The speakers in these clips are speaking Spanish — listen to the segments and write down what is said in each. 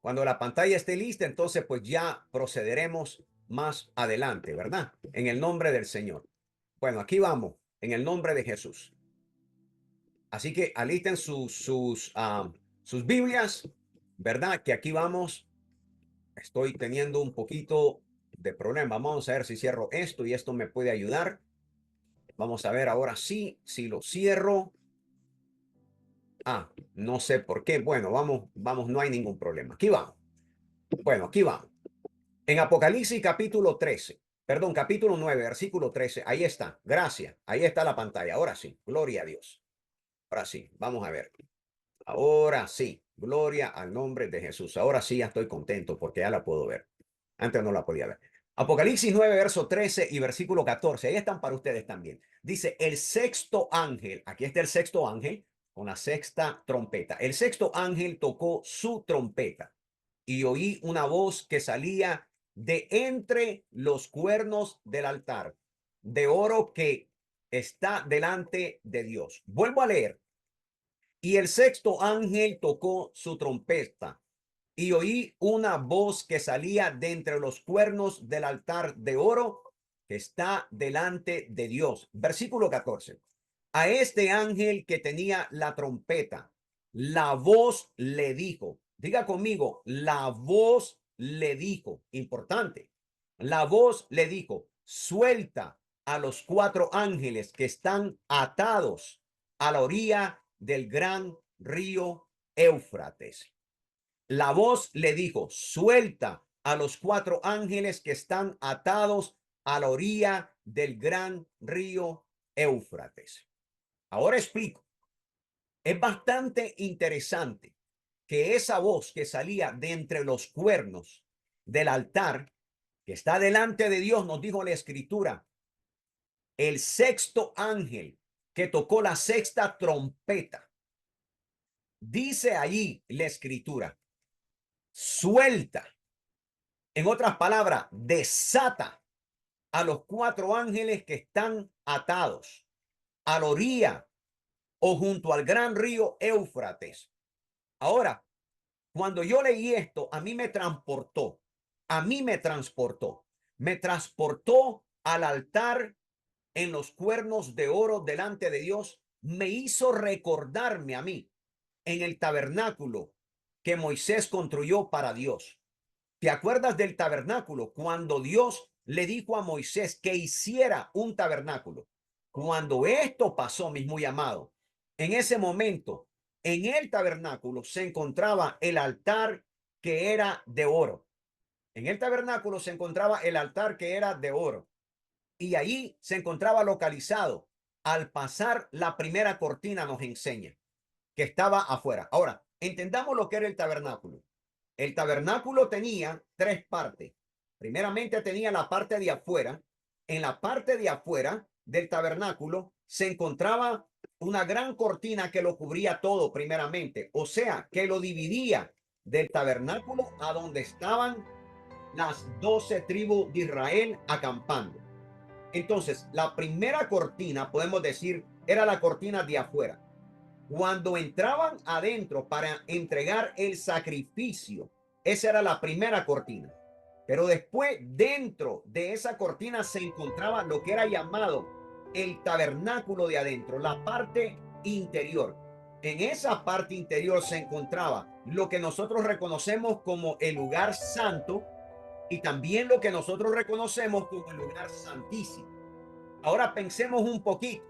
Cuando la pantalla esté lista, entonces pues ya procederemos más adelante, ¿verdad? En el nombre del Señor. Bueno, aquí vamos, en el nombre de Jesús. Así que alisten sus Biblias, ¿verdad? Que aquí vamos. Estoy teniendo un poquito de problema. Vamos a ver si cierro esto y esto me puede ayudar. Vamos a ver ahora sí, si lo cierro. No sé por qué. Bueno, vamos, no hay ningún problema. Aquí vamos. Bueno, aquí vamos. En Apocalipsis capítulo 13, perdón, capítulo 9, versículo 13, ahí está. Gracias. Ahí está la pantalla. Ahora sí. Gloria a Dios. Ahora sí. Vamos a ver. Ahora sí. Gloria al nombre de Jesús. Ahora sí ya estoy contento porque ya la puedo ver. Antes no la podía ver. Apocalipsis 9, verso 13 y versículo 14. Ahí están para ustedes también. Dice, el sexto ángel, aquí está el sexto ángel con la sexta trompeta. El sexto ángel tocó su trompeta y oí una voz que salía de entre los cuernos del altar de oro que está delante de Dios. Vuelvo a leer. Y el sexto ángel tocó su trompeta y oí una voz que salía de entre los cuernos del altar de oro que está delante de Dios. Versículo 14. A este ángel que tenía la trompeta, la voz le dijo, diga conmigo, la voz le dijo, importante, la voz le dijo, suelta a los cuatro ángeles que están atados a la orilla del gran río Éufrates. La voz le dijo, suelta a los cuatro ángeles que están atados a la orilla del gran río Éufrates. Ahora explico. Es bastante interesante que esa voz que salía de entre los cuernos del altar que está delante de Dios, nos dijo la escritura, el sexto ángel que tocó la sexta trompeta. Dice allí la escritura, suelta. En otras palabras, desata a los cuatro ángeles que están atados a la orilla o junto al gran río Éufrates. Ahora, cuando yo leí esto, me transportó al altar en los cuernos de oro delante de Dios, me hizo recordarme a mí en el tabernáculo que Moisés construyó para Dios. ¿Te acuerdas del tabernáculo? Cuando Dios le dijo a Moisés que hiciera un tabernáculo. Cuando esto pasó, mis muy amados, en ese momento, en el tabernáculo se encontraba el altar que era de oro. En el tabernáculo se encontraba el altar que era de oro. Y ahí se encontraba localizado. Al pasar la primera cortina nos enseña que estaba afuera. Ahora, entendamos lo que era el tabernáculo. El tabernáculo tenía tres partes. Primeramente tenía la parte de afuera. En la parte de afuera del tabernáculo se encontraba una gran cortina que lo cubría todo primeramente. O sea, que lo dividía del tabernáculo a donde estaban las 12 tribus de Israel acampando. Entonces, la primera cortina, podemos decir, era la cortina de afuera. Cuando entraban adentro para entregar el sacrificio, esa era la primera cortina. Pero después, dentro de esa cortina se encontraba lo que era llamado el tabernáculo de adentro, la parte interior. En esa parte interior se encontraba lo que nosotros reconocemos como el lugar santo y también lo que nosotros reconocemos como el lugar santísimo. Ahora pensemos un poquito.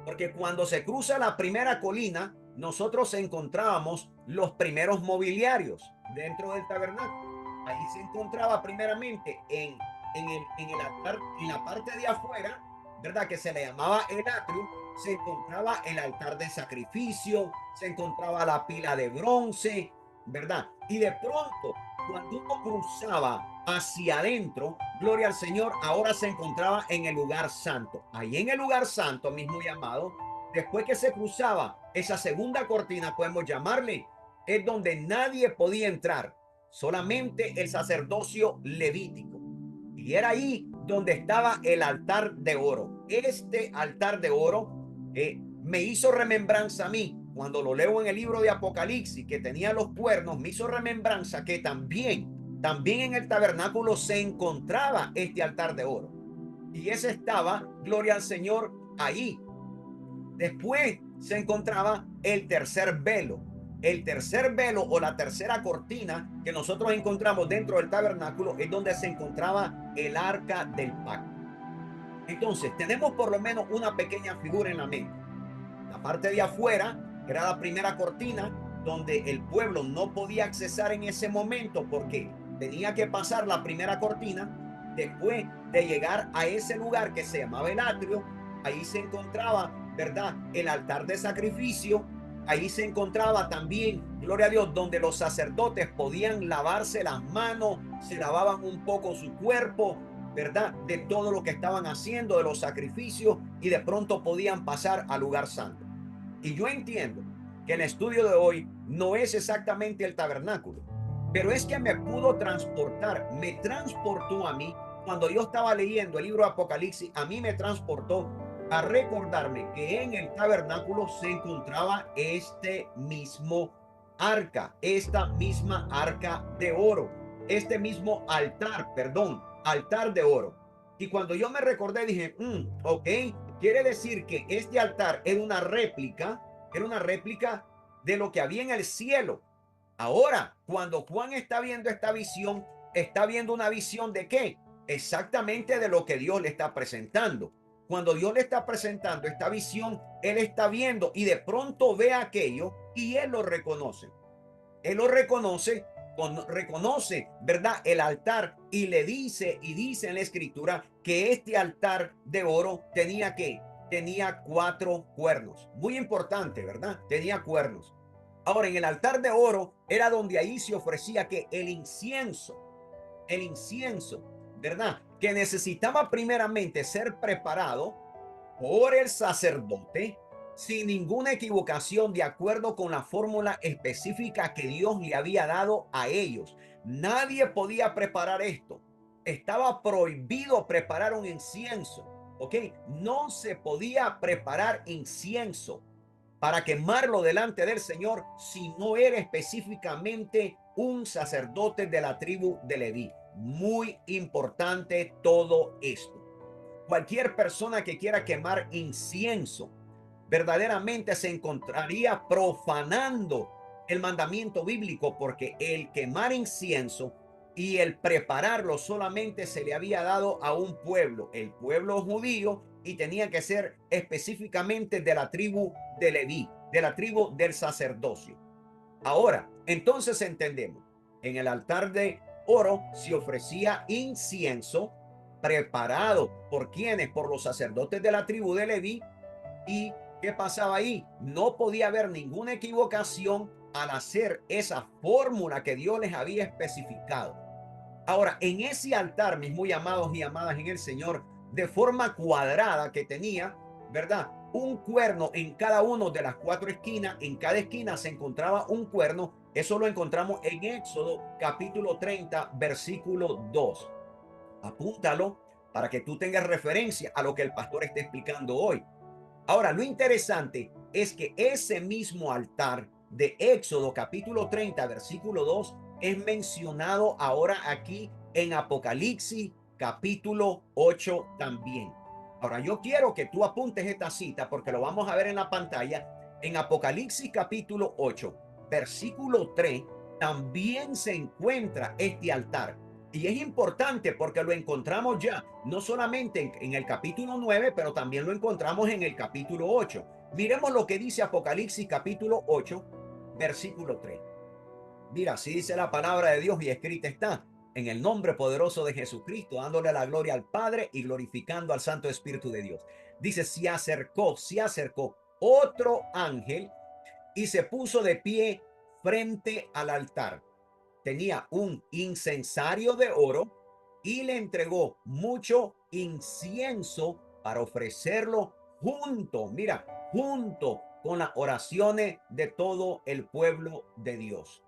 Porque cuando se cruza la primera colina, nosotros encontrábamos los primeros mobiliarios dentro del tabernáculo. Ahí se encontraba primeramente en el altar, en la parte de afuera, ¿verdad? Que se le llamaba el atrio, se encontraba el altar de sacrificio, se encontraba la pila de bronce, ¿verdad? Y de pronto, cuando uno cruzaba hacia adentro, gloria al Señor, ahora se encontraba en el lugar santo. Ahí en el lugar santo, mismo llamado, después que se cruzaba esa segunda cortina, podemos llamarle, es donde nadie podía entrar, solamente el sacerdocio levítico. Y era ahí donde estaba el altar de oro. Este altar de oro me hizo remembranza a mí cuando lo leo en el libro de Apocalipsis, que tenía los cuernos, me hizo remembranza que también en el tabernáculo se encontraba este altar de oro. Y ese estaba, gloria al Señor, ahí. Después se encontraba el tercer velo. El tercer velo o la tercera cortina que nosotros encontramos dentro del tabernáculo es donde se encontraba el arca del pacto. Entonces, tenemos por lo menos una pequeña figura en la mente. La parte de afuera era la primera cortina donde el pueblo no podía accesar en ese momento porque tenía que pasar la primera cortina. Después de llegar a ese lugar que se llamaba el atrio, ahí se encontraba, ¿verdad?, el altar de sacrificio. Ahí se encontraba también, gloria a Dios, donde los sacerdotes podían lavarse las manos, se lavaban un poco su cuerpo, ¿verdad?, de todo lo que estaban haciendo, de los sacrificios, y de pronto podían pasar al lugar santo. Y yo entiendo que el estudio de hoy no es exactamente el tabernáculo, pero es que me transportó a mí, cuando yo estaba leyendo el libro de Apocalipsis, a mí me transportó a recordarme que en el tabernáculo se encontraba este mismo arca, esta misma arca de oro, este mismo altar, perdón, altar de oro. Y cuando yo me recordé, dije, ok, quiere decir que este altar era una réplica de lo que había en el cielo. Ahora, cuando Juan está viendo esta visión, está viendo una visión de qué? Exactamente de lo que Dios le está presentando. Cuando Dios le está presentando esta visión, él está viendo y de pronto ve aquello y él lo reconoce. Él lo reconoce, ¿verdad?, el altar, y dice en la escritura que este altar de oro tenía 4 cuernos. Muy importante, ¿verdad? Tenía cuernos. Ahora, en el altar de oro era donde ahí se ofrecía que el incienso, ¿verdad?, que necesitaba primeramente ser preparado por el sacerdote sin ninguna equivocación, de acuerdo con la fórmula específica que Dios le había dado a ellos. Nadie podía preparar esto. Estaba prohibido preparar un incienso, ¿ok? No se podía preparar incienso para quemarlo delante del Señor si no era específicamente un sacerdote de la tribu de Leví. Muy importante todo esto. Cualquier persona que quiera quemar incienso verdaderamente se encontraría profanando el mandamiento bíblico, porque el quemar incienso y el prepararlo solamente se le había dado a un pueblo, el pueblo judío, y tenía que ser específicamente de la tribu de Leví, de la tribu del sacerdocio. Ahora, entonces entendemos, en el altar de oro se ofrecía incienso preparado por quienes, por los sacerdotes de la tribu de Leví. ¿Y qué pasaba ahí? No podía haber ninguna equivocación al hacer esa fórmula que Dios les había especificado. Ahora, en ese altar, mis muy amados y amadas en el Señor, de forma cuadrada, que tenía, ¿verdad?, un cuerno en cada una de las 4 esquinas. En cada esquina se encontraba un cuerno. Eso lo encontramos en Éxodo capítulo 30, versículo 2. Apúntalo para que tú tengas referencia a lo que el pastor está explicando hoy. Ahora, lo interesante es que ese mismo altar de Éxodo capítulo 30, versículo 2, es mencionado ahora aquí en Apocalipsis capítulo 8 también. Ahora, yo quiero que tú apuntes esta cita porque lo vamos a ver en la pantalla. En Apocalipsis capítulo 8, versículo 3, también se encuentra este altar. Y es importante porque lo encontramos ya, no solamente en el capítulo 9, pero también lo encontramos en el capítulo 8. Miremos lo que dice Apocalipsis capítulo 8, versículo 3. Mira, así dice la palabra de Dios, y escrita está: en el nombre poderoso de Jesucristo, dándole la gloria al Padre y glorificando al Santo Espíritu de Dios. Dice, se acercó otro ángel y se puso de pie frente al altar. Tenía un incensario de oro y le entregó mucho incienso para ofrecerlo junto con las oraciones de todo el pueblo de Dios.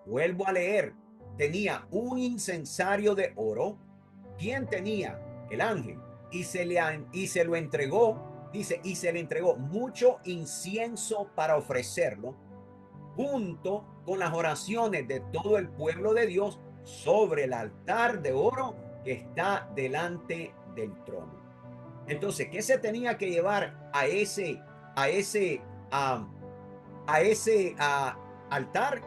Vuelvo a leer, tenía un incensario de oro. ¿Quién tenía? El ángel. Y se lo entregó dice, y se le entregó mucho incienso para ofrecerlo, junto con las oraciones de todo el pueblo de Dios sobre el altar de oro que está delante del trono. Entonces, ¿qué se tenía que llevar a ese, a, a ese altar?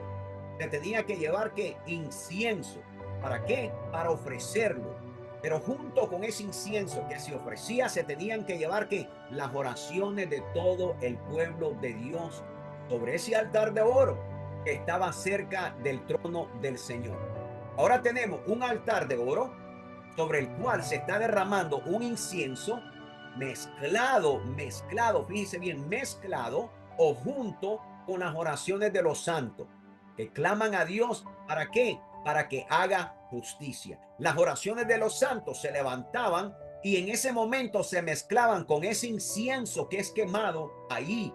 Se tenía que llevar que incienso. ¿Para qué? Para ofrecerlo. Pero junto con ese incienso que se ofrecía, se tenían que llevar que las oraciones de todo el pueblo de Dios sobre ese altar de oro que estaba cerca del trono del Señor. Ahora tenemos un altar de oro sobre el cual se está derramando un incienso mezclado, fíjense bien, mezclado o junto con las oraciones de los santos que claman a Dios. ¿Para qué? Para que haga justicia. Las oraciones de los santos se levantaban y en ese momento se mezclaban con ese incienso que es quemado allí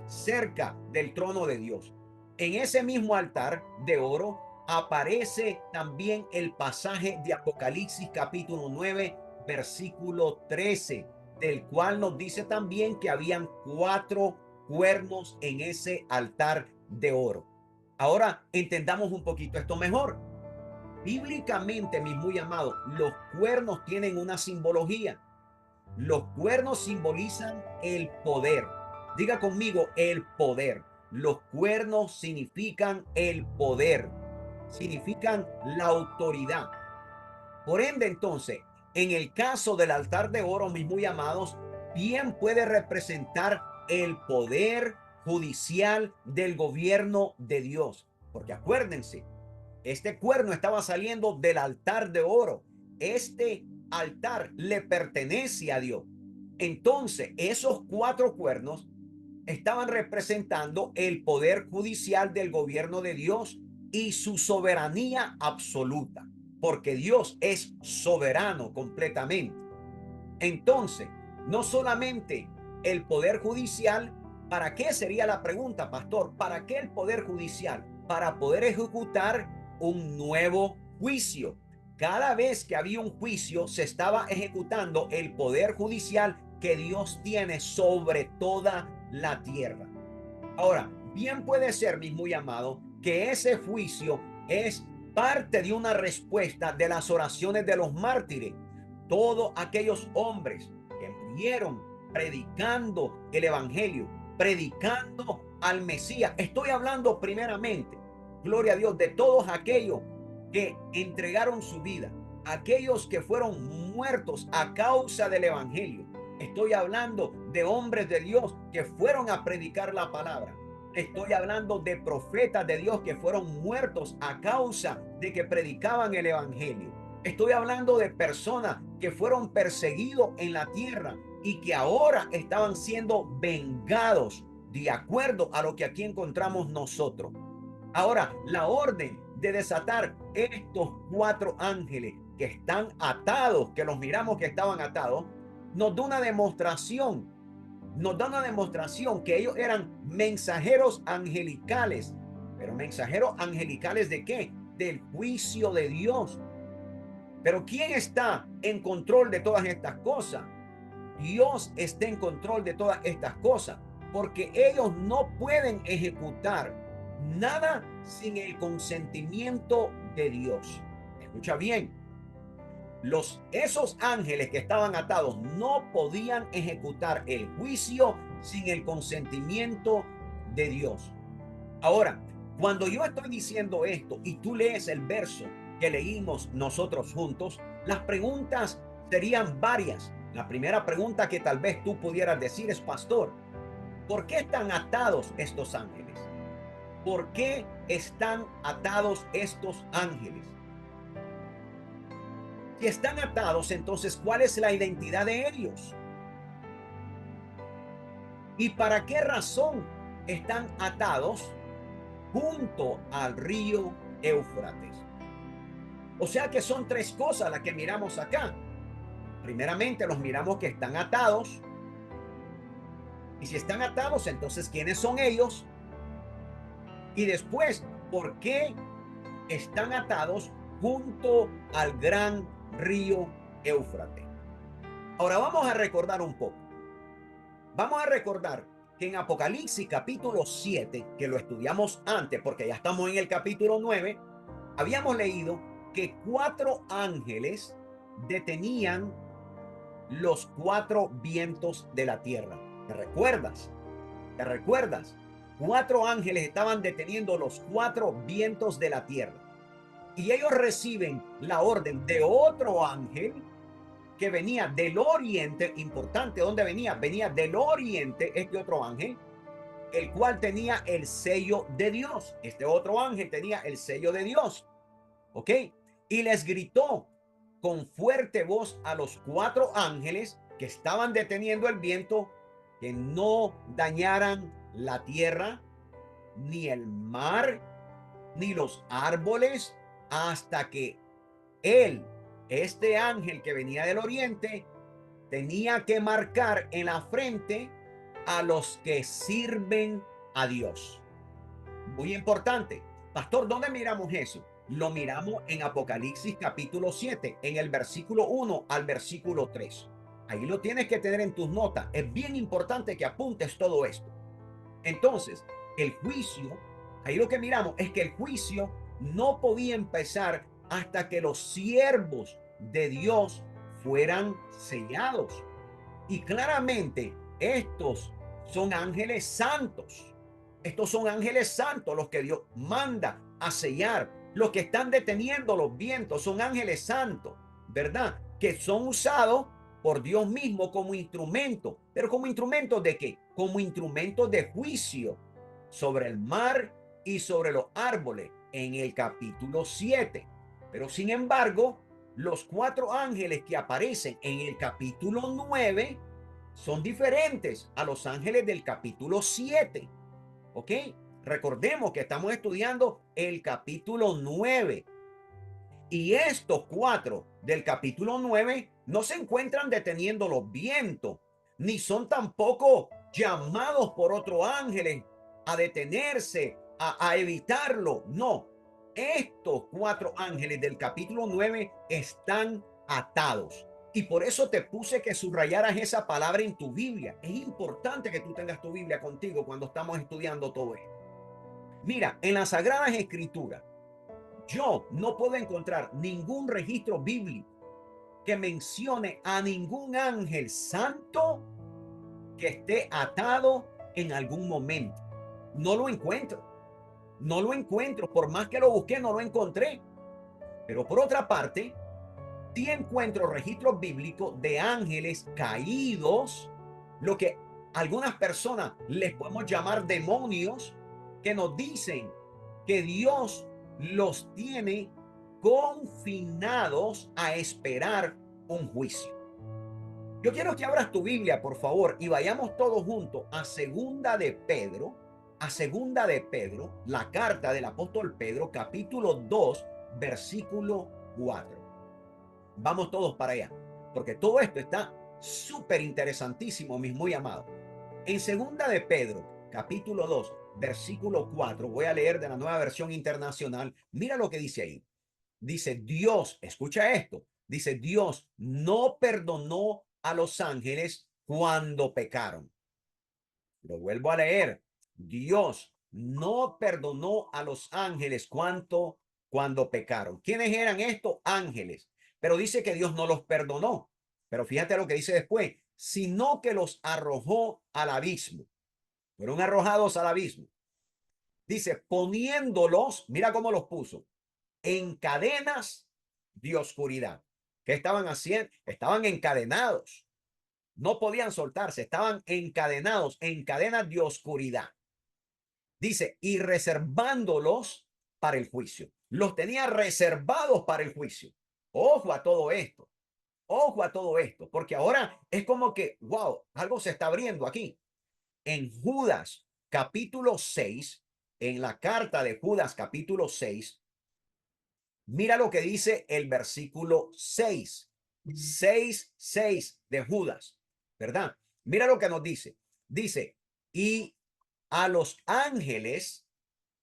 cerca del trono de Dios. En ese mismo altar de oro aparece también el pasaje de Apocalipsis capítulo 9 versículo 13, del cual nos dice también que habían 4 cuernos en ese altar de oro. Ahora entendamos un poquito esto mejor. Bíblicamente, mis muy amados, los cuernos tienen una simbología. Los cuernos simbolizan el poder. Diga conmigo, el poder. Los cuernos significan el poder, significan la autoridad. Por ende, entonces, en el caso del altar de oro, mis muy amados, bien puede representar el poder judicial del gobierno de Dios. Porque acuérdense, este cuerno estaba saliendo del altar de oro. Este altar le pertenece a Dios. Entonces, esos 4 cuernos estaban representando el poder judicial del gobierno de Dios y su soberanía absoluta, porque Dios es soberano completamente. Entonces, no solamente el poder judicial, ¿para qué sería la pregunta, pastor? ¿Para qué el poder judicial? Para poder ejecutar un nuevo juicio. Cada vez que había un juicio, se estaba ejecutando el poder judicial que Dios tiene sobre toda la tierra. Ahora, bien puede ser, mis muy amados, que ese juicio es parte de una respuesta de las oraciones de los mártires. Todos aquellos hombres que murieron predicando el evangelio, predicando al Mesías. Estoy hablando primeramente, gloria a Dios, de todos aquellos que entregaron su vida, aquellos que fueron muertos a causa del evangelio. Estoy hablando de hombres de Dios que fueron a predicar la palabra. Estoy hablando de profetas de Dios que fueron muertos a causa de que predicaban el evangelio. Estoy hablando de personas que fueron perseguidos en la tierra y que ahora estaban siendo vengados de acuerdo a lo que aquí encontramos nosotros. Ahora, la orden de desatar estos 4 ángeles que están atados, que los miramos que estaban atados, nos da una demostración que ellos eran mensajeros angelicales. ¿Pero mensajeros angelicales de qué? Del juicio de Dios. Pero ¿quién está en control de todas estas cosas? Dios está en control de todas estas cosas, porque ellos no pueden ejecutar nada sin el consentimiento de Dios. Escucha bien. Esos ángeles que estaban atados no podían ejecutar el juicio sin el consentimiento de Dios. Ahora, cuando yo estoy diciendo esto y tú lees el verso que leímos nosotros juntos, las preguntas serían varias. La primera pregunta que tal vez tú pudieras decir es, pastor, ¿por qué están atados estos ángeles? ¿Por qué están atados estos ángeles? Si están atados, entonces, ¿cuál es la identidad de ellos? ¿Y para qué razón están atados junto al río Éufrates? O sea que son 3 cosas las que miramos acá. Primeramente, los miramos que están atados. Y si están atados, entonces, ¿quiénes son ellos? Y después, ¿por qué están atados junto al gran río Éufrates? Ahora vamos a recordar un poco. Vamos a recordar que en Apocalipsis capítulo 7, que lo estudiamos antes, porque ya estamos en el capítulo 9, habíamos leído que 4 ángeles detenían los 4 vientos de la tierra. ¿Te recuerdas? ¿Te recuerdas? 4 ángeles estaban deteniendo los 4 vientos de la tierra. Y ellos reciben la orden de otro ángel que venía del oriente. Importante, ¿dónde venía? Venía del oriente este otro ángel, el cual tenía el sello de Dios. Este otro ángel tenía el sello de Dios. ¿Ok? Y les gritó con fuerte voz a los 4 ángeles que estaban deteniendo el viento que no dañaran la tierra, ni el mar, ni los árboles, hasta que él, este ángel que venía del oriente, tenía que marcar en la frente a los que sirven a Dios. Muy importante. Pastor, ¿dónde miramos eso? Lo miramos en Apocalipsis capítulo 7, en el versículo 1 al versículo 3. Ahí lo tienes que tener en tus notas. Es bien importante que apuntes todo esto. Entonces, el juicio, ahí lo que miramos es que el juicio no podía empezar hasta que los siervos de Dios fueran sellados. Y claramente estos son ángeles santos. Estos son ángeles santos los que Dios manda a sellar. Los que están deteniendo los vientos son ángeles santos, ¿verdad? Que son usados por Dios mismo como instrumento. ¿Pero como instrumento de qué? Como instrumento de juicio sobre el mar y sobre los árboles en el capítulo 7. Pero sin embargo, los 4 ángeles que aparecen en el capítulo 9 son diferentes a los ángeles del capítulo 7. ¿Ok? Recordemos que estamos estudiando el capítulo 9. Y estos 4 del capítulo 9 no se encuentran deteniendo los vientos, ni son tampoco llamados por otros ángeles a detenerse, a evitarlo. No, estos 4 ángeles del capítulo 9 están atados. Y por eso te puse que subrayaras esa palabra en tu Biblia. Es importante que tú tengas tu Biblia contigo cuando estamos estudiando todo esto. Mira, en las Sagradas Escrituras, yo no puedo encontrar ningún registro bíblico que mencione a ningún ángel santo que esté atado en algún momento. No lo encuentro. No lo encuentro. Por más que lo busqué, no lo encontré. Pero por otra parte, sí encuentro registros bíblicos de ángeles caídos, lo que algunas personas les podemos llamar demonios, que nos dicen que Dios los tiene confinados a esperar un juicio. Yo quiero que abras tu Biblia, por favor, y vayamos todos juntos a Segunda de Pedro, la carta del apóstol Pedro, capítulo 2, versículo 4. Vamos todos para allá, porque todo esto está súper interesantísimo, mis muy amados. En Segunda de Pedro, capítulo 2, versículo 4, voy a leer de la Nueva Versión Internacional. Mira lo que dice ahí. Dice Dios, escucha esto, dice Dios no perdonó a los ángeles cuando pecaron. Lo vuelvo a leer. Dios no perdonó a los ángeles cuando pecaron. ¿Quiénes eran estos ángeles? Pero dice que Dios no los perdonó. Pero fíjate lo que dice después, sino que los arrojó al abismo. Fueron arrojados al abismo. Dice, poniéndolos, mira cómo los puso, en cadenas de oscuridad. ¿Qué estaban haciendo? Estaban encadenados. No podían soltarse, estaban encadenados en cadenas de oscuridad. Dice, y reservándolos para el juicio. Los tenía reservados para el juicio. Ojo a todo esto. Ojo a todo esto, porque ahora es como que, wow, algo se está abriendo aquí. En Judas capítulo 6, en la carta de Judas capítulo 6, mira lo que dice el versículo 6. 6 de Judas, ¿verdad? Mira lo que nos dice. Dice, y a los ángeles,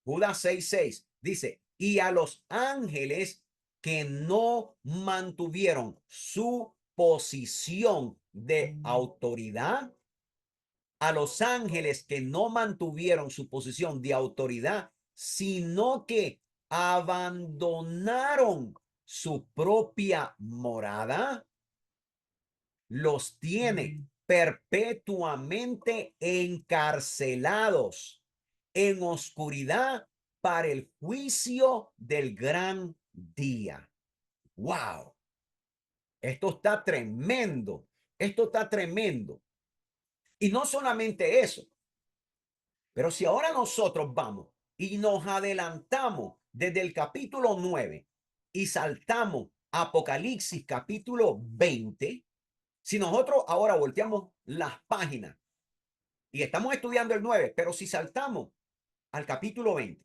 Judas 6:6, dice, y a los ángeles que no mantuvieron su posición de autoridad, a los ángeles que no mantuvieron su posición de autoridad, sino que abandonaron su propia morada, los tiene perpetuamente encarcelados en oscuridad para el juicio del gran día. ¡Wow! Esto está tremendo. Esto está tremendo. Y no solamente eso, pero si ahora nosotros vamos y nos adelantamos desde el capítulo 9 y saltamos a Apocalipsis capítulo 20, si nosotros ahora volteamos las páginas y estamos estudiando el 9, pero si saltamos al capítulo 20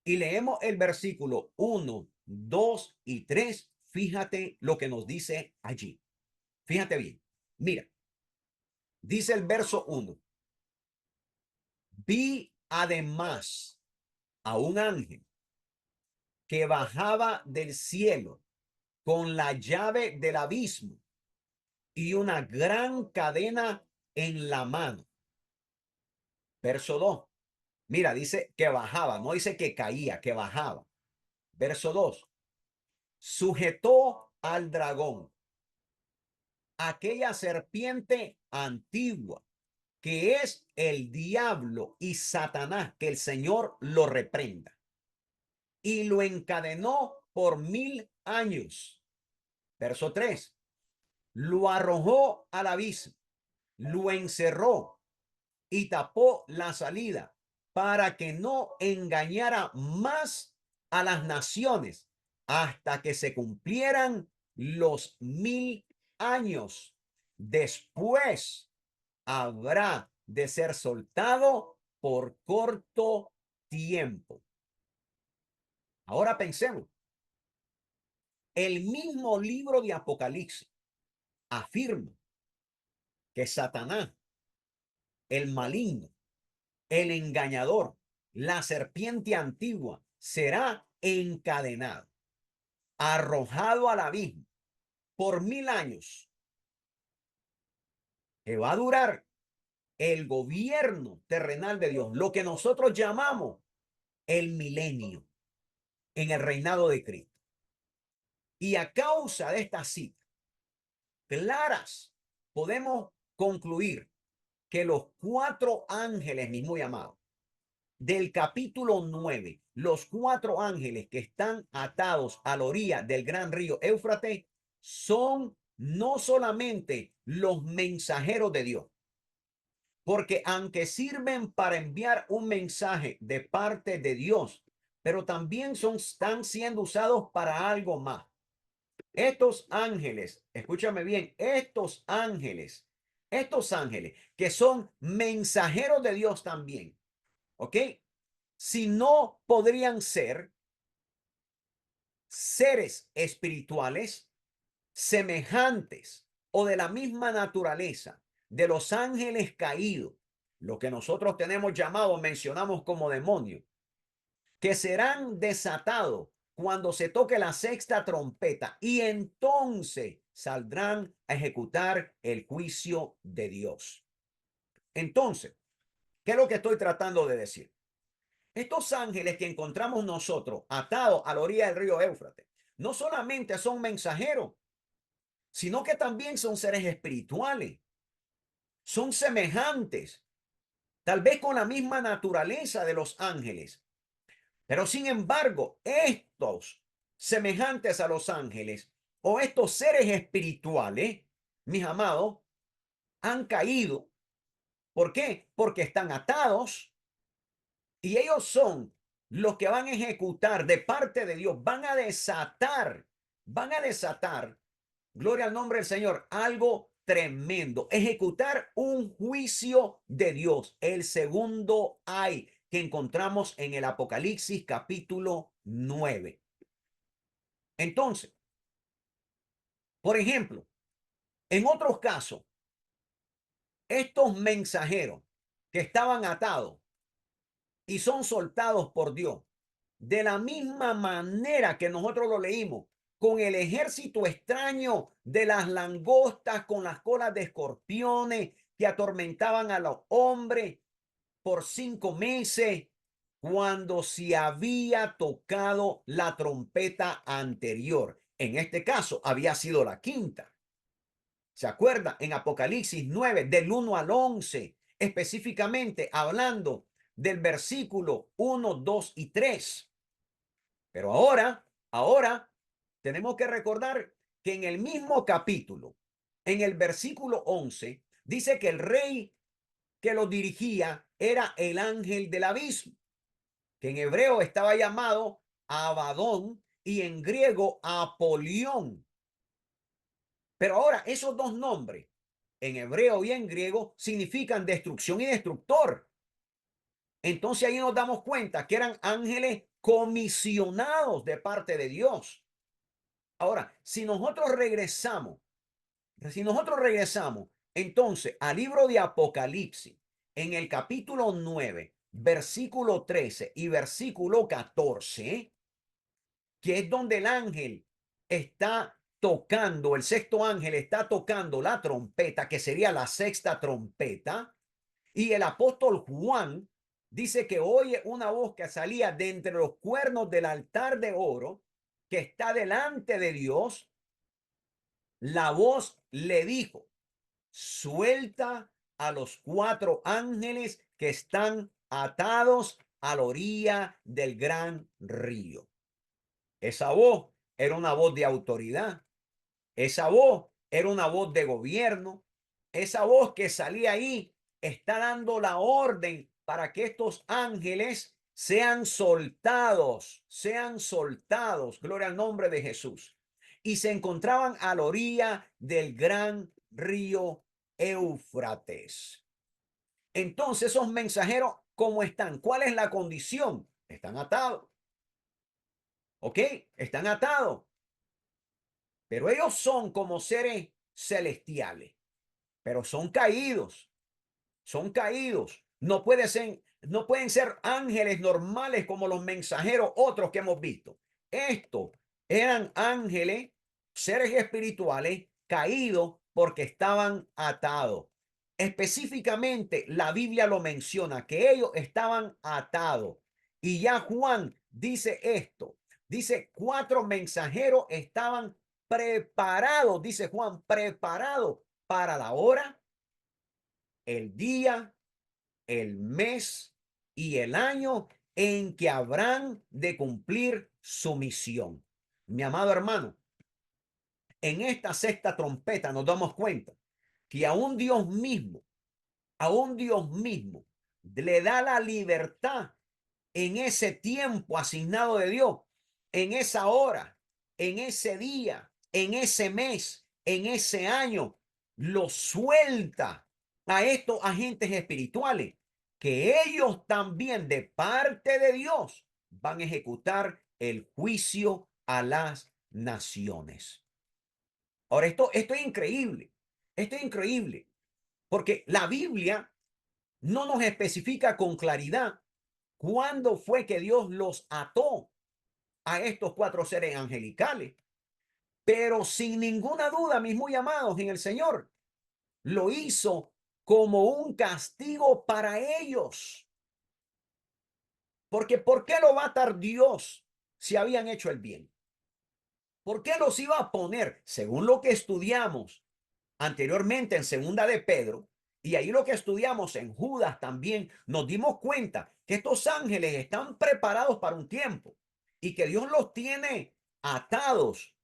y leemos el versículo 1, 2 y 3, fíjate lo que nos dice allí. Fíjate bien. Mira, dice el verso 1. Vi además a un ángel que bajaba del cielo con la llave del abismo y una gran cadena en la mano. Verso 2. Mira, dice que bajaba, no dice que caía, que bajaba. Verso 2. Sujetó al dragón, aquella serpiente antigua, que es el diablo y Satanás, que el Señor lo reprenda. Y lo encadenó por 1000 años. Verso 3. Lo arrojó al abismo, lo encerró y tapó la salida para que no engañara más a las naciones hasta que se cumplieran los 1000 años. Después habrá de ser soltado por corto tiempo. Ahora pensemos, el mismo libro de Apocalipsis afirma que Satanás, el maligno, el engañador, la serpiente antigua, será encadenado, arrojado al abismo por 1000 años, que va a durar el gobierno terrenal de Dios, lo que nosotros llamamos el milenio en el reinado de Cristo. Y a causa de estas citas claras, podemos concluir que los 4 ángeles, mis muy amados, del capítulo 9, los 4 ángeles que están atados a la orilla del gran río Éufrates, son no solamente los mensajeros de Dios, porque aunque sirven para enviar un mensaje de parte de Dios, pero también están siendo usados para algo más. Estos ángeles, escúchame bien, estos ángeles que son mensajeros de Dios también, ¿ok? Si no podrían ser seres espirituales semejantes o de la misma naturaleza de los ángeles caídos, lo que nosotros tenemos llamado, mencionamos como demonios, que serán desatados cuando se toque la sexta trompeta y entonces saldrán a ejecutar el juicio de Dios. Entonces, ¿qué es lo que estoy tratando de decir? Estos ángeles que encontramos nosotros atados a la orilla del río Éufrates, no solamente son mensajeros, sino que también son seres espirituales, son semejantes, tal vez con la misma naturaleza de los ángeles. Pero sin embargo, estos semejantes a los ángeles o estos seres espirituales, mis amados, han caído. ¿Por qué? Porque están atados y ellos son los que van a ejecutar de parte de Dios, van a desatar, gloria al nombre del Señor, algo tremendo, ejecutar un juicio de Dios, el segundo ay que encontramos en el Apocalipsis capítulo 9. Entonces, por ejemplo, en otros casos, estos mensajeros que estaban atados y son soltados por Dios, de la misma manera que nosotros lo leímos, con el ejército extraño de las langostas, con las colas de escorpiones, que atormentaban a los hombres por 5 meses cuando se había tocado la trompeta anterior. En este caso había sido la quinta. ¿Se acuerda? En Apocalipsis 9, del 1 al 11, específicamente hablando del versículo 1, 2 y 3. Pero ahora tenemos que recordar que en el mismo capítulo, en el versículo 11, dice que el rey que lo dirigía era el ángel del abismo, que en hebreo estaba llamado Abadón y en griego Apolión. Pero ahora esos dos nombres, en hebreo y en griego, significan destrucción y destructor. Entonces ahí nos damos cuenta que eran ángeles comisionados de parte de Dios. Ahora, si nosotros regresamos entonces al libro de Apocalipsis, en el capítulo 9, versículo 13 y versículo 14, que es donde el ángel está tocando, el sexto ángel está tocando la trompeta, que sería la sexta trompeta, y el apóstol Juan dice que oye una voz que salía de entre los cuernos del altar de oro que está delante de Dios. La voz le dijo: suelta a los 4 ángeles que están atados a la orilla del gran río. Esa voz era una voz de autoridad. Esa voz era una voz de gobierno. Esa voz que salía ahí está dando la orden para que estos ángeles sean soltados, gloria al nombre de Jesús. Y se encontraban a la orilla del gran río Éufrates. Entonces, esos mensajeros, ¿cómo están? ¿Cuál es la condición? Están atados. ¿Ok? Están atados. Pero ellos son como seres celestiales, pero son caídos, son caídos. No pueden ser ángeles normales como los mensajeros otros que hemos visto. Estos eran ángeles, seres espirituales caídos porque estaban atados. Específicamente, la Biblia lo menciona, que ellos estaban atados. Y ya Juan dice esto. Dice, 4 mensajeros estaban preparados, dice Juan, preparados para la hora, el día, el mes y el año en que habrán de cumplir su misión. Mi amado hermano, en esta sexta trompeta nos damos cuenta que a un Dios mismo le da la libertad en ese tiempo asignado de Dios, en esa hora, en ese día, en ese mes, en ese año, lo suelta a estos agentes espirituales, que ellos también de parte de Dios van a ejecutar el juicio a las naciones. Ahora, esto es increíble, porque la Biblia no nos especifica con claridad cuándo fue que Dios los ató a estos 4 seres angelicales. Pero sin ninguna duda, mis muy amados en el Señor, lo hizo como un castigo para ellos. Porque ¿por qué lo va a atar Dios si habían hecho el bien? ¿Por qué los iba a poner, según lo que estudiamos anteriormente en segunda de Pedro, y ahí lo que estudiamos en Judas también, nos dimos cuenta que estos ángeles están preparados para un tiempo y que Dios los tiene atados?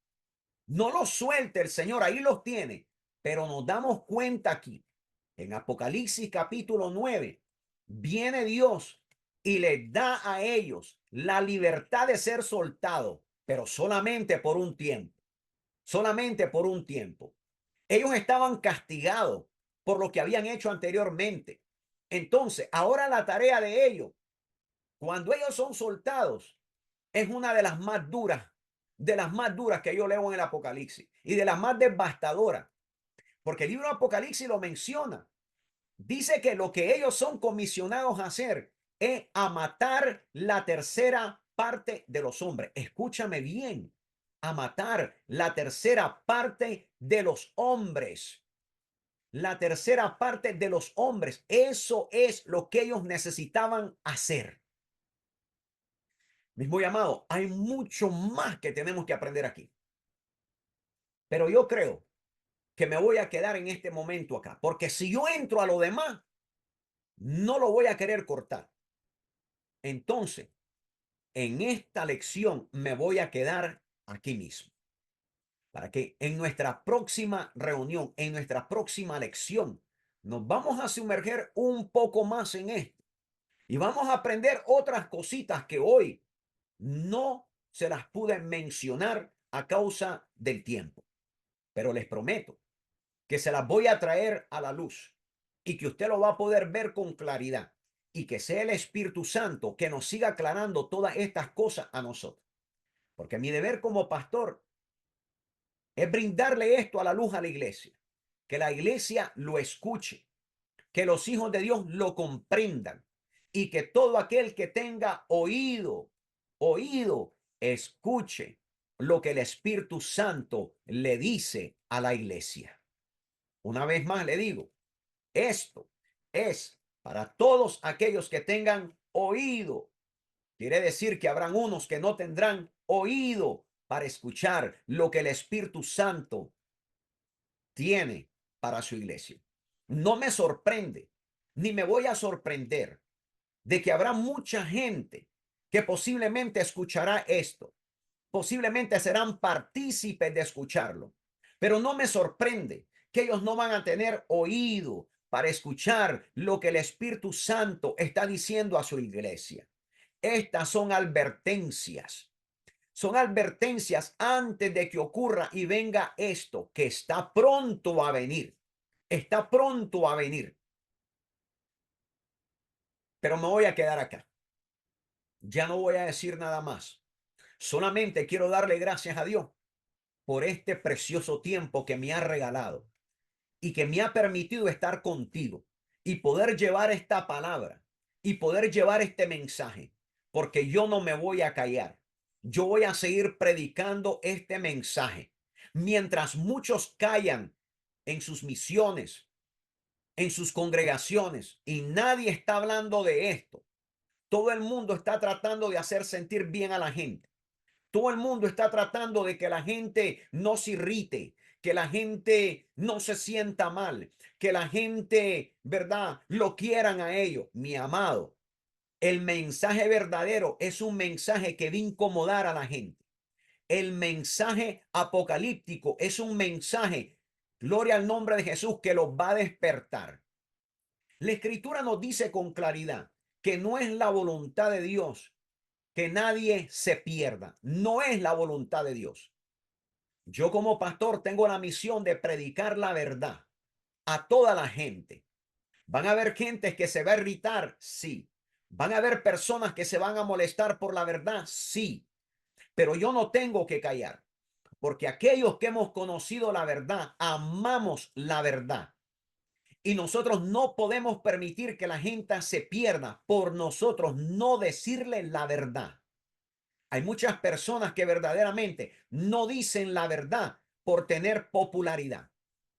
No los suelte el Señor, ahí los tiene. Pero nos damos cuenta aquí, en Apocalipsis capítulo 9, viene Dios y les da a ellos la libertad de ser soltados, pero solamente por un tiempo, solamente por un tiempo. Ellos estaban castigados por lo que habían hecho anteriormente. Entonces, ahora la tarea de ellos, cuando ellos son soltados, es una de las más duras que yo leo en el Apocalipsis y de las más devastadoras, porque el libro de Apocalipsis lo menciona. Dice que lo que ellos son comisionados a hacer es a matar la tercera parte de los hombres. Escúchame bien, a matar la tercera parte de los hombres. la tercera parte de los hombres. Eso es lo que ellos necesitaban hacer. Mis muy amados, hay mucho más que tenemos que aprender aquí. Pero yo creo que me voy a quedar en este momento acá, porque si yo entro a lo demás, no lo voy a querer cortar. Entonces, en esta lección me voy a quedar aquí mismo, para que en nuestra próxima reunión, en nuestra próxima lección, nos vamos a sumergir un poco más en esto y vamos a aprender otras cositas que hoy no se las pude mencionar a causa del tiempo, pero les prometo que se las voy a traer a la luz y que usted lo va a poder ver con claridad y que sea el Espíritu Santo que nos siga aclarando todas estas cosas a nosotros. Porque mi deber como pastor es brindarle esto a la luz a la iglesia, que la iglesia lo escuche, que los hijos de Dios lo comprendan y que todo aquel que tenga oído, escuche lo que el Espíritu Santo le dice a la iglesia. Una vez más le digo, esto es para todos aquellos que tengan oído. Quiere decir que habrán unos que no tendrán oído para escuchar lo que el Espíritu Santo tiene para su iglesia. No me sorprende, ni me voy a sorprender de que habrá mucha gente que posiblemente escuchará esto, posiblemente serán partícipes de escucharlo, pero no me sorprende que ellos no van a tener oído para escuchar lo que el Espíritu Santo está diciendo a su iglesia. Estas son advertencias antes de que ocurra y venga esto que está pronto a venir, está pronto a venir. Pero me voy a quedar acá. Ya no voy a decir nada más. Solamente quiero darle gracias a Dios por este precioso tiempo que me ha regalado y que me ha permitido estar contigo y poder llevar esta palabra y poder llevar este mensaje, porque yo no me voy a callar. Yo voy a seguir predicando este mensaje. Mientras muchos callan en sus misiones, en sus congregaciones, y nadie está hablando de esto. Todo el mundo está tratando de hacer sentir bien a la gente. Todo el mundo está tratando de que la gente no se irrite, que la gente no se sienta mal, que la gente, ¿verdad?, lo quieran a ellos. Mi amado, el mensaje verdadero es un mensaje que va a incomodar a la gente. El mensaje apocalíptico es un mensaje, gloria al nombre de Jesús, que los va a despertar. La escritura nos dice con claridad que no es la voluntad de Dios que nadie se pierda. No es la voluntad de Dios. Yo como pastor tengo la misión de predicar la verdad a toda la gente. Van a haber gente que se va a irritar, sí. Van a haber personas que se van a molestar por la verdad, sí. Pero yo no tengo que callar, porque aquellos que hemos conocido la verdad, amamos la verdad. Y nosotros no podemos permitir que la gente se pierda por nosotros no decirle la verdad. Hay muchas personas que verdaderamente no dicen la verdad por tener popularidad.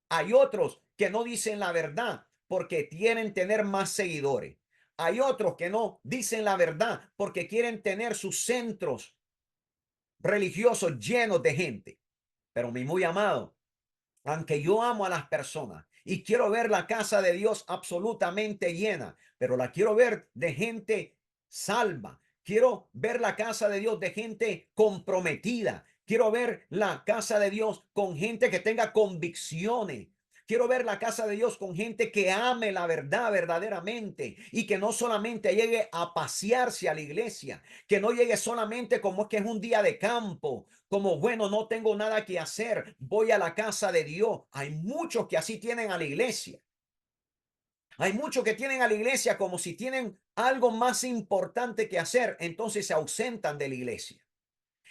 Hay otros que no dicen la verdad porque quieren tener más seguidores. Hay otros que no dicen la verdad porque quieren tener sus centros religiosos llenos de gente. Pero mi muy amado, aunque yo amo a las personas y quiero ver la casa de Dios absolutamente llena, pero la quiero ver de gente salva. Quiero ver la casa de Dios de gente comprometida. Quiero ver la casa de Dios con gente que tenga convicciones. Quiero ver la casa de Dios con gente que ame la verdad verdaderamente y que no solamente llegue a pasearse a la iglesia, que no llegue solamente como es que es un día de campo, como bueno, no tengo nada que hacer, voy a la casa de Dios. Hay muchos que así tienen a la iglesia. Hay muchos que tienen a la iglesia como si tienen algo más importante que hacer, entonces se ausentan de la iglesia.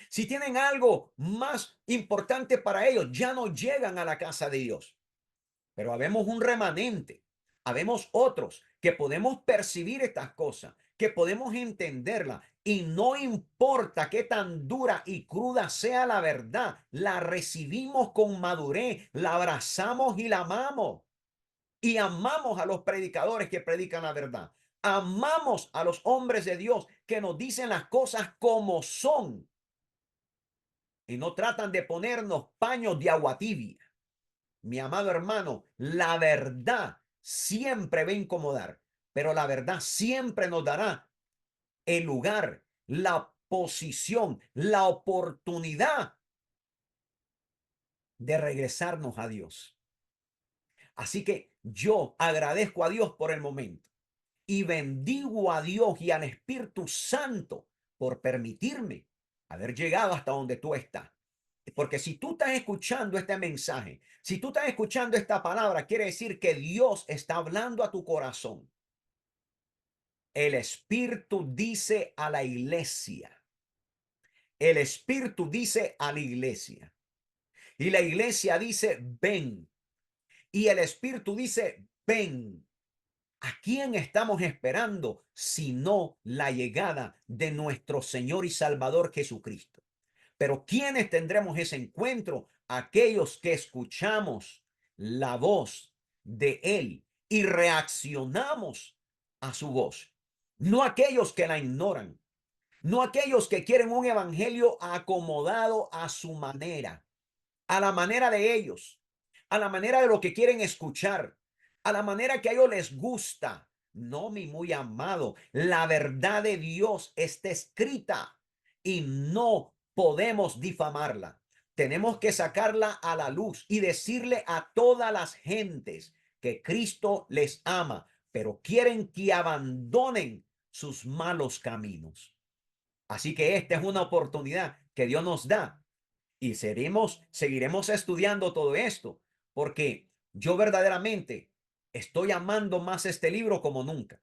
Si tienen algo más importante para ellos, ya no llegan a la casa de Dios. Pero habemos un remanente, habemos otros que podemos percibir estas cosas, que podemos entenderla y no importa qué tan dura y cruda sea la verdad, la recibimos con madurez, la abrazamos y la amamos. y amamos a los predicadores que predican la verdad. Amamos a los hombres de Dios que nos dicen las cosas como son y no tratan de ponernos paños de agua tibia. Mi amado hermano, la verdad siempre va a incomodar, pero la verdad siempre nos dará el lugar, la posición, la oportunidad de regresarnos a Dios. Así que yo agradezco a Dios por el momento y bendigo a Dios y al Espíritu Santo por permitirme haber llegado hasta donde tú estás. Porque si tú estás escuchando este mensaje, si tú estás escuchando esta palabra, quiere decir que Dios está hablando a tu corazón. El Espíritu dice a la iglesia. El Espíritu dice a la iglesia. Y la iglesia dice, ven. Y el Espíritu dice, ven. ¿A quién estamos esperando sino la llegada de nuestro Señor y Salvador Jesucristo? Pero ¿quiénes tendremos ese encuentro? Aquellos que escuchamos la voz de Él y reaccionamos a su voz. No aquellos que la ignoran, no aquellos que quieren un evangelio acomodado a su manera, a la manera de ellos, a la manera de lo que quieren escuchar, a la manera que a ellos les gusta. No, mi muy amado, la verdad de Dios está escrita y no podemos difamarla. Tenemos que sacarla a la luz y decirle a todas las gentes que Cristo les ama, pero quieren que abandonen sus malos caminos. Así que esta es una oportunidad que Dios nos da y seguiremos estudiando todo esto, porque yo verdaderamente estoy amando más este libro como nunca.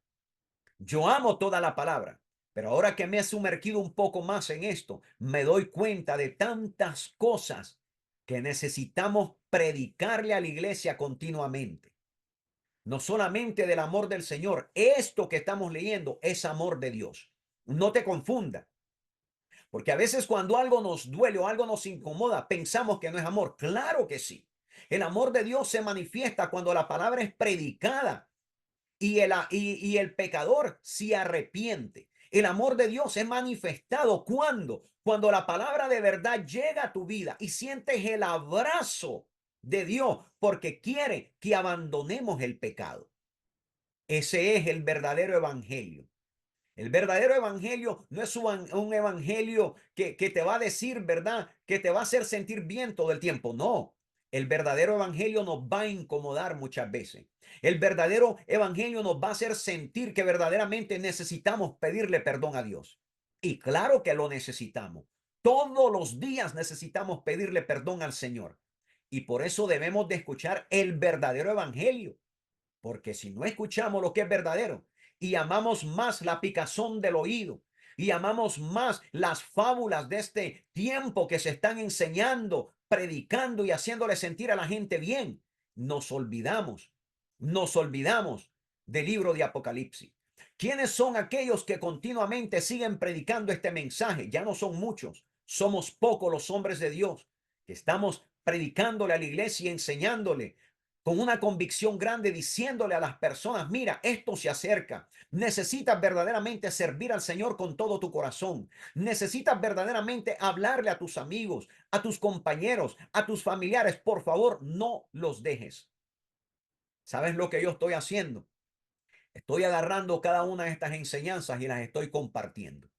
Yo amo toda la palabra, pero ahora que me he sumergido un poco más en esto, me doy cuenta de tantas cosas que necesitamos predicarle a la iglesia continuamente. No solamente del amor del Señor, esto que estamos leyendo es amor de Dios. No te confunda. Porque a veces cuando algo nos duele o algo nos incomoda, pensamos que no es amor. Claro que sí. El amor de Dios se manifiesta cuando la palabra es predicada y el pecador se arrepiente. El amor de Dios es manifestado cuando la palabra de verdad llega a tu vida y sientes el abrazo de Dios porque quiere que abandonemos el pecado. Ese es el verdadero evangelio. El verdadero evangelio no es un evangelio que te va a decir, ¿verdad? Que te va a hacer sentir bien todo el tiempo. No, el verdadero evangelio nos va a incomodar muchas veces. El verdadero evangelio nos va a hacer sentir que verdaderamente necesitamos pedirle perdón a Dios. Y claro que lo necesitamos. Todos los días necesitamos pedirle perdón al Señor. Y por eso debemos de escuchar el verdadero evangelio. Porque si no escuchamos lo que es verdadero y amamos más la picazón del oído y amamos más las fábulas de este tiempo que se están enseñando, predicando y haciéndole sentir a la gente bien, nos olvidamos del libro de Apocalipsis. ¿Quiénes son aquellos que continuamente siguen predicando este mensaje? Ya no son muchos, somos pocos los hombres de Dios que estamos predicándole a la iglesia y enseñándole con una convicción grande, diciéndole a las personas, mira, esto se acerca. Necesitas verdaderamente servir al Señor con todo tu corazón. Necesitas verdaderamente hablarle a tus amigos, a tus compañeros, a tus familiares. Por favor, no los dejes. ¿Sabes lo que yo estoy haciendo? Estoy agarrando cada una de estas enseñanzas y las estoy compartiendo.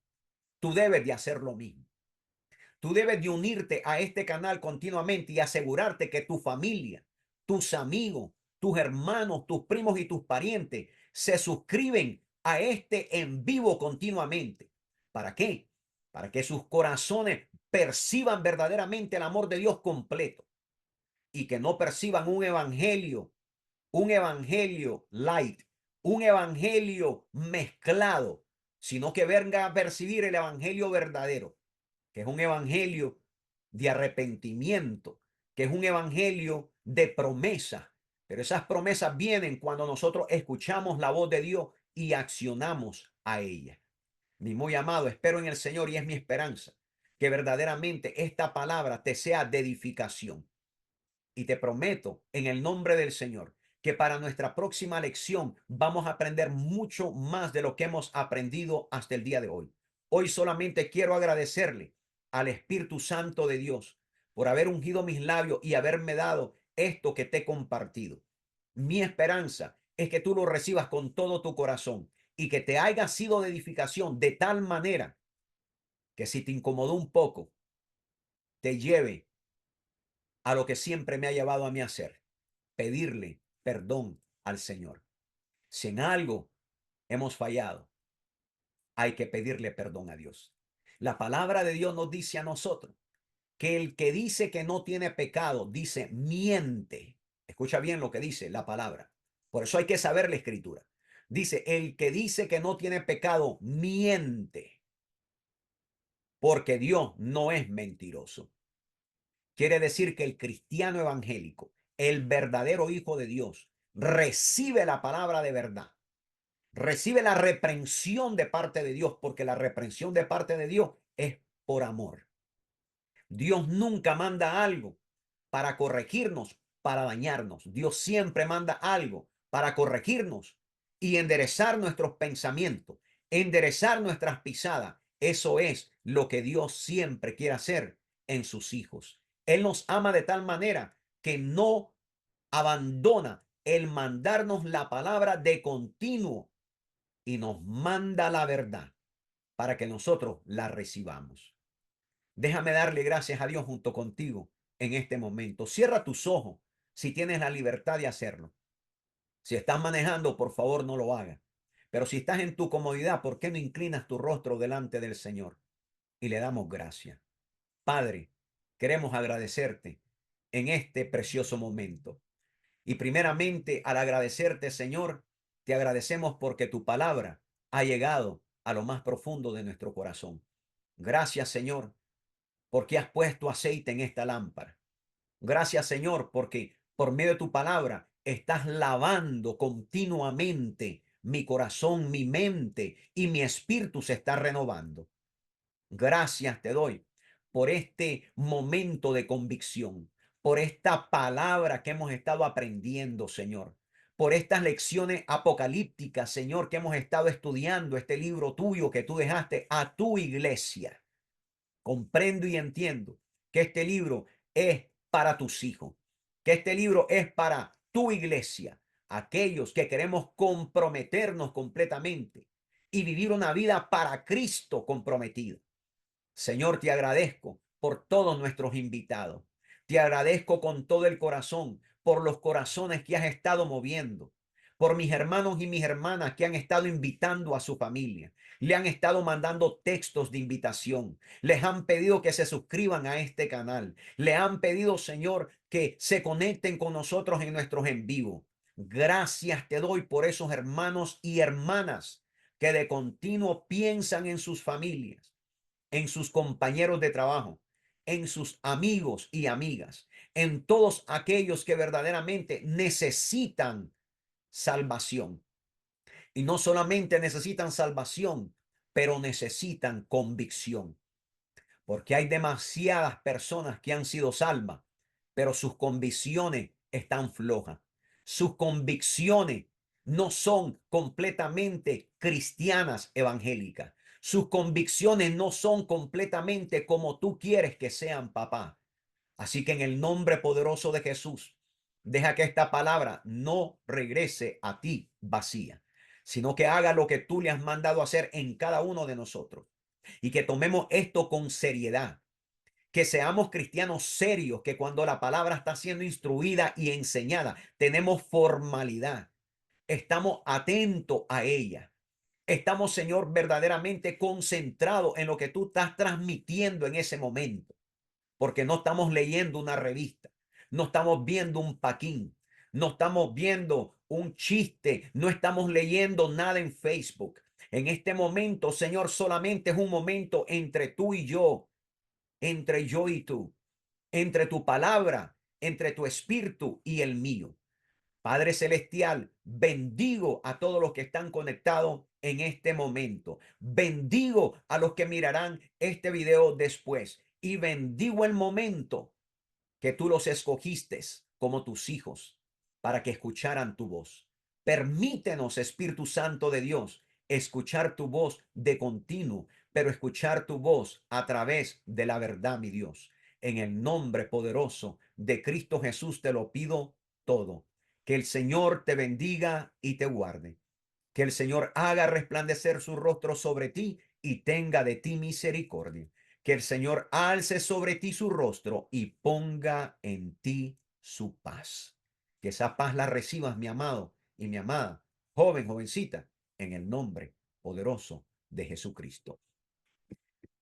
Tú debes de hacer lo mismo. Tú debes de unirte a este canal continuamente y asegurarte que tu familia, tus amigos, tus hermanos, tus primos y tus parientes se suscriben a este en vivo continuamente. ¿Para qué? Para que sus corazones perciban verdaderamente el amor de Dios completo y que no perciban un evangelio light, un evangelio mezclado, sino que venga a percibir el evangelio verdadero, que es un evangelio de arrepentimiento, que es un evangelio de promesa. Pero esas promesas vienen cuando nosotros escuchamos la voz de Dios y accionamos a ella. Mi muy amado, espero en el Señor y es mi esperanza que verdaderamente esta palabra te sea de edificación. Y te prometo en el nombre del Señor que para nuestra próxima lección vamos a aprender mucho más de lo que hemos aprendido hasta el día de hoy. Hoy solamente quiero agradecerle al Espíritu Santo de Dios por haber ungido mis labios y haberme dado esto que te he compartido. Mi esperanza es que tú lo recibas con todo tu corazón y que te haya sido de edificación de tal manera que si te incomodó un poco, te lleve a lo que siempre me ha llevado a mí a hacer, pedirle perdón al Señor. Si en algo hemos fallado, hay que pedirle perdón a Dios. La palabra de Dios nos dice a nosotros que el que dice que no tiene pecado, dice miente. Escucha bien lo que dice la palabra. Por eso hay que saber la escritura. Dice, el que dice que no tiene pecado, miente, porque Dios no es mentiroso. Quiere decir que el cristiano evangélico, el verdadero hijo de Dios, recibe la palabra de verdad, recibe la reprensión de parte de Dios, porque la reprensión de parte de Dios es por amor. Dios nunca manda algo para corregirnos, para dañarnos. Dios siempre manda algo para corregirnos y enderezar nuestros pensamientos, enderezar nuestras pisadas. Eso es lo que Dios siempre quiere hacer en sus hijos. Él nos ama de tal manera que no abandona el mandarnos la palabra de continuo y nos manda la verdad para que nosotros la recibamos. Déjame darle gracias a Dios junto contigo en este momento. Cierra tus ojos si tienes la libertad de hacerlo. Si estás manejando, por favor, no lo hagas. Pero si estás en tu comodidad, ¿por qué no inclinas tu rostro delante del Señor? Y le damos gracias. Padre, queremos agradecerte en este precioso momento. Y primeramente, al agradecerte, Señor, te agradecemos porque tu palabra ha llegado a lo más profundo de nuestro corazón. Gracias, Señor, porque has puesto aceite en esta lámpara. Gracias, Señor, porque por medio de tu palabra estás lavando continuamente mi corazón, mi mente y mi espíritu se está renovando. Gracias te doy por este momento de convicción, por esta palabra que hemos estado aprendiendo, Señor, por estas lecciones apocalípticas, Señor, que hemos estado estudiando, este libro tuyo que tú dejaste a tu iglesia. Comprendo y entiendo que este libro es para tus hijos, que este libro es para tu iglesia, aquellos que queremos comprometernos completamente y vivir una vida para Cristo comprometido. Señor, te agradezco por todos nuestros invitados. Te agradezco con todo el corazón por los corazones que has estado moviendo, por mis hermanos y mis hermanas que han estado invitando a su familia, le han estado mandando textos de invitación, les han pedido que se suscriban a este canal, le han pedido, Señor, que se conecten con nosotros en nuestros en vivo. Gracias te doy por esos hermanos y hermanas que de continuo piensan en sus familias, en sus compañeros de trabajo, en sus amigos y amigas, en todos aquellos que verdaderamente necesitan salvación. Y no solamente necesitan salvación, pero necesitan convicción. Porque hay demasiadas personas que han sido salvas, pero sus convicciones están flojas. Sus convicciones no son completamente cristianas evangélicas. Sus convicciones no son completamente como tú quieres que sean, papá. Así que en el nombre poderoso de Jesús, deja que esta palabra no regrese a ti vacía, sino que haga lo que tú le has mandado hacer en cada uno de nosotros y que tomemos esto con seriedad, que seamos cristianos serios, que cuando la palabra está siendo instruida y enseñada, tenemos formalidad, estamos atentos a ella. Estamos, Señor, verdaderamente concentrados en lo que tú estás transmitiendo en ese momento, porque no estamos leyendo una revista, no estamos viendo un paquín, no estamos viendo un chiste, no estamos leyendo nada en Facebook. En este momento, Señor, solamente es un momento entre tú y yo, entre yo y tú, entre tu palabra, entre tu espíritu y el mío. Padre Celestial, bendigo a todos los que están conectados en este momento. Bendigo a los que mirarán este video después. Y bendigo el momento que tú los escogiste como tus hijos. para que escucharan tu voz. Permítenos, Espíritu Santo de Dios, escuchar tu voz de continuo, pero escuchar tu voz a través de la verdad, mi Dios. En el nombre poderoso de Cristo Jesús te lo pido todo. Que el Señor te bendiga y te guarde. Que el Señor haga resplandecer su rostro sobre ti y tenga de ti misericordia. Que el Señor alce sobre ti su rostro y ponga en ti su paz. Que esa paz la recibas, mi amado y mi amada, joven, jovencita, en el nombre poderoso de Jesucristo.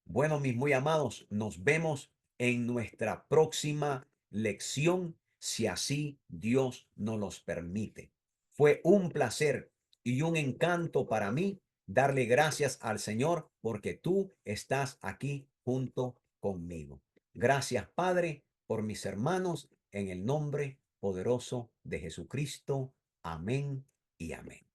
Bueno, mis muy amados, nos vemos en nuestra próxima lección, si así Dios nos los permite. Fue un placer y un encanto para mí darle gracias al Señor porque tú estás aquí junto conmigo. Gracias, Padre, por mis hermanos, en el nombre poderoso de Jesucristo. Amén y amén.